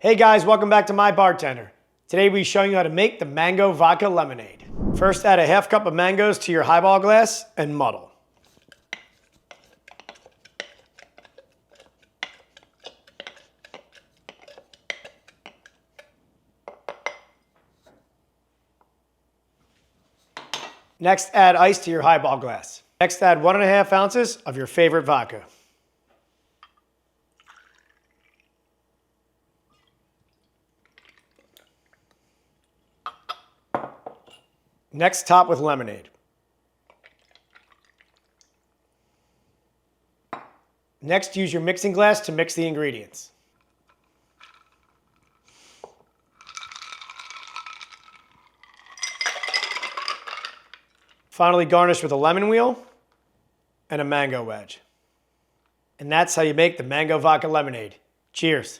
Hey guys, welcome back to Mybartender. Today we'll be showing you how to make the Mango Vodka Lemonade. First, add a half cup of mangoes to your highball glass and muddle. Next, add ice to your highball glass. Next, add 1.5 ounces of your favorite vodka. Next, top with lemonade. Next, use your mixing glass to mix the ingredients. Finally, garnish with a lemon wheel and a mango wedge. And that's how you make the Mango Vodka Lemonade. Cheers.